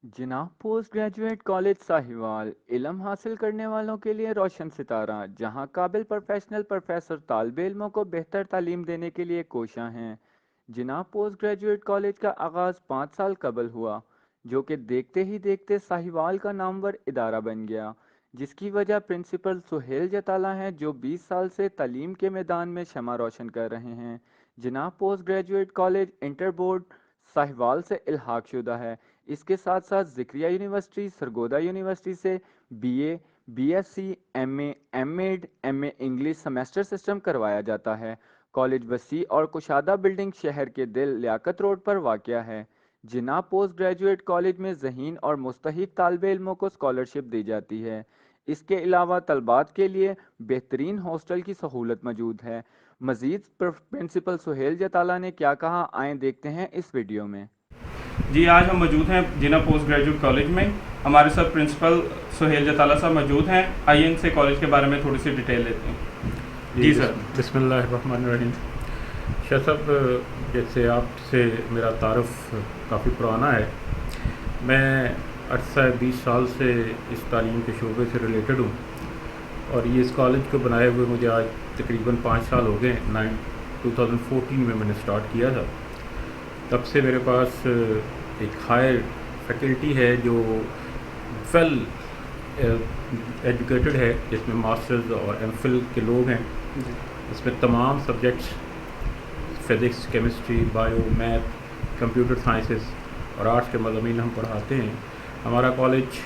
जनाब post graduate college Sahiwal इल्म हासिल करने वालों के लिए रोशन सितारा जहां काबिल प्रोफेशनल प्रोफेसर तालिब इल्मों को बेहतर तालीम देने के लिए कोशां हैं। जनाब पोस्ट ग्रेजुएट कॉलेज का आगाज़ 5 साल कबल हुआ, जो कि देखते ही देखते साहिवाल का नामवर इदारा बन गया, जिसकी वजह प्रिंसिपल सुहेल जताला हैं जो 20 साल से तालीम के मैदान में शमा रोशन कर रहे हैं। जनाब post graduate college inter board Sahiwal से इल्हाक शुदा है। इसके साथ साथ ज़िक्रिया यूनिवर्सिटी, सरगोदा यूनिवर्सिटी से BA, BSc, MA, MEd, MA English semester system करवाया जाता है। कॉलेज वसी और कुशादा बिल्डिंग शहर के दिल लियाकत रोड पर वाक़या है। जिन्ना पोस्ट ग्रेजुएट कॉलेज में ज़हीन और मुस्तहिक तालिब इल्मों को स्कॉलरशिप दी जाती है। इसके अलावा तलबात के लिए बेहतरीन हॉस्टल की सहूलत मौजूद है। मज़ीद प्रिंसिपल सुहेल जताला ने क्या कहा, आएँ देखते हैं इस वीडियो में। जी, आज हम मौजूद हैं जिना पोस्ट ग्रेजुएट कॉलेज में। हमारे साथ प्रिंसिपल सुहेल जताला साहब मौजूद हैं। आइए इनसे कॉलेज के बारे में थोड़ी सी डिटेल लेते हैं। जी सर। बिस्मिल्लाहिर्रहमानिर्रहीम। शाह साहब, जैसे आपसे मेरा तारुफ काफ़ी पुराना है, मैं अरसा 20 साल से इस तालीम के शोबे से रिलेटेड हूँ और ये इस कॉलेज को बनाए हुए मुझे आज तकरीबन 5 साल हो गए। 2014 में मैंने स्टार्ट किया था। तब से मेरे पास एक हायर फैकल्टी है जो वेल एजुकेटेड है, जिसमें मास्टर्स और एमफिल के लोग हैं। इसमें तमाम subjects physics, chemistry, bio, math, computer sciences और आर्ट्स के मज़ामीन हम पढ़ाते हैं। हमारा कॉलेज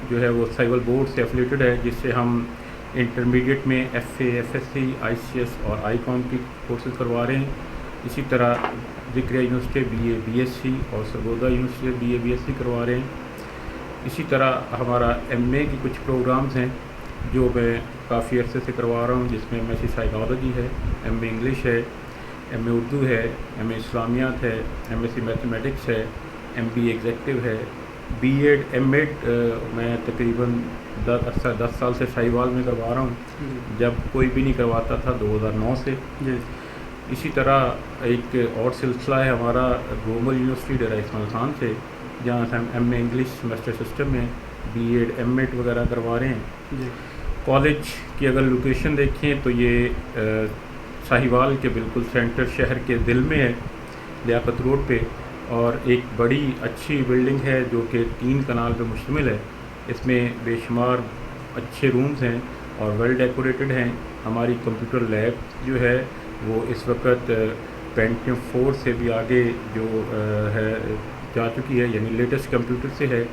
जो है वो साहिवाल बोर्ड से एफिलेटेड है, जिससे हम इंटरमीडिएट में एफए, एफएससी, आईसीएस और आईकॉम की कोर्सेज करवा रहे हैं। इसी तरह ज़िक्रिया यूनिवर्सिटी बीए, बीएससी और सरगोदा यूनिवर्सिटी बीए, बीएससी करवा रहे हैं। इसी तरह हमारा एमए की कुछ प्रोग्राम्स हैं जो मैं काफ़ी अरसे से करवा रहा हूँ, जिसमें एमएससी साइकोलॉजी है, एमए इंग्लिश है, एमए उर्दू है, एमए इस्लामियात है, एमएससी मैथमेटिक्स है, एमबीए एग्जेक्टिव है, बीएड, एमएड मैं तकरीबन 10 साल से साहिवाल में करवा रहा हूँ, जब कोई भी नहीं करवाता था 2009 से। इसी तरह एक और सिलसिला है हमारा गोमल यूनिवर्सिटी डेरा इस्माइल खान से, जहाँ से हम एमए इंग्लिश सेमेस्टर सिस्टम में बीएड, एमएड वगैरह करवा रहे हैं। कॉलेज की अगर लोकेशन देखें तो ये साहिवाल के बिल्कुल सेंटर शहर के दिल में है, लियाकत रोड पे, और एक बड़ी अच्छी बिल्डिंग है जो कि 3 कनाल पे मुश्तमिल है। इसमें बेशुमार अच्छे रूम्स हैं और वेल डेकोरेटेड हैं। हमारी कंप्यूटर लैब जो है वो इस वक्त पेंटियम 4 से भी आगे जो है जा चुकी है, यानी लेटेस्ट कंप्यूटर से है।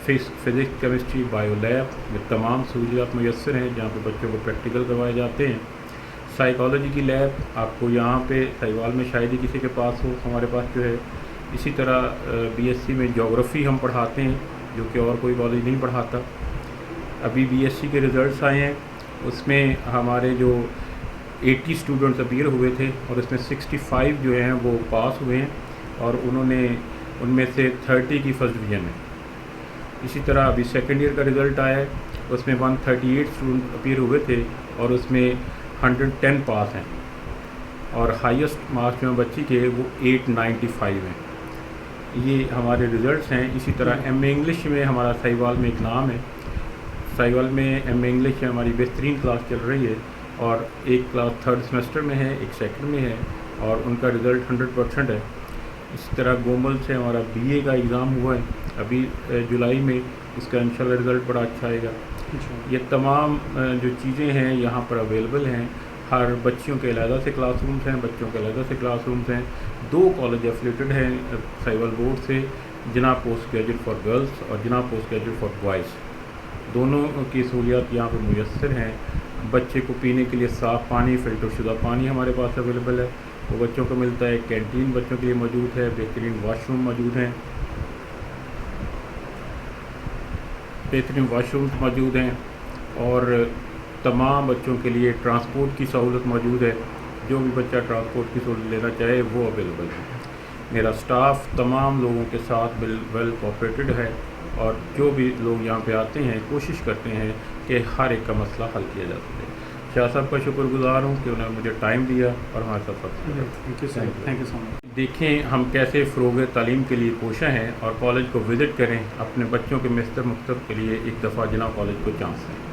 फिज़िक्स, केमिस्ट्री, बायो लैब में तमाम सहूलियात मैसर हैं, जहाँ पे बच्चों को प्रैक्टिकल करवाए जाते हैं। साइकोलॉजी की लैब आपको यहाँ पे साहिवाल में शायद ही किसी के पास हो, हमारे पास जो है। इसी तरह बीएससी में ज्योग्राफ़ी हम पढ़ाते हैं, जो कि और कोई कॉलेज नहीं पढ़ाता। अभी बीएससी के रिज़ल्ट्स आए हैं, उसमें हमारे जो 80 स्टूडेंट्स अपीयर हुए थे और इसमें 65 जो हैं वो पास हुए हैं और उनमें से 30 की फर्स्ट डिवीज़न है। इसी तरह अभी सेकेंड ईयर का रिज़ल्ट आया है, उसमें 138 स्टूडेंट अपीयर हुए थे और उसमें 110 पास हैं और हाईएस्ट मार्क्स जो बच्ची के वो 895 हैं। ये हमारे रिज़ल्ट्स हैं। इसी तरह एमए इंग्लिश में हमारा साहिवाल में एक नाम है। साहिवाल में एमए इंग्लिश में हमारी बेहतरीन क्लास चल रही है और एक क्लास 3rd सेमेस्टर में है, एक 2nd में है और उनका रिज़ल्ट 100% है। इसी तरह गोमल से हमारा बीए का एग्ज़ाम हुआ है अभी जुलाई में, इसका इंशाल्लाह रिज़ल्ट बड़ा अच्छा आएगा। ये तमाम जो चीज़ें हैं यहाँ पर अवेलेबल हैं। हर बच्चियों के अलग से क्लासरूम्स हैं, बच्चों के अलग से क्लासरूम्स हैं। 2 कॉलेज एफिलेटेड हैं साहिवाल बोर्ड से, जिना पोस्ट ग्रेजुएट फॉर गर्ल्स और जिना पोस्ट ग्रेजुएट फॉर बॉयज़। दोनों की सहूलियात यहाँ पर मुयस्सर हैं। बच्चे को पीने के लिए साफ़ पानी, फ़िल्टर शुदा पानी हमारे पास अवेलेबल है, वो बच्चों को मिलता है। कैंटीन बच्चों के लिए मौजूद है, बेहतरीन वाशरूम मौजूद हैं, बेहतरीन वाशरूम्स मौजूद हैं और तमाम बच्चों के लिए ट्रांसपोर्ट की सहूलत मौजूद है। जो भी बच्चा ट्रांसपोर्ट की सहूलत लेना चाहे वो अवेलेबल है। मेरा स्टाफ तमाम लोगों के साथ वेल कोऑपरेटेड है और जो भी लोग यहाँ पे आते हैं कोशिश करते हैं कि हर एक का मसला हल किया जा सके। شاہ صاحب کا شکر گزار ہوں کہ انہوں نے مجھے ٹائم دیا اور ہمارے ساتھ وقت دیا۔ Thank you sir, thank you so much. دیکھیں ہم کیسے فروغ تعلیم کے لیے کوشاں ہیں، اور کالج کو وزٹ کریں، اپنے بچوں کے مستقبل کے لیے ایک دفعہ جناح کالج کو چانس دیں۔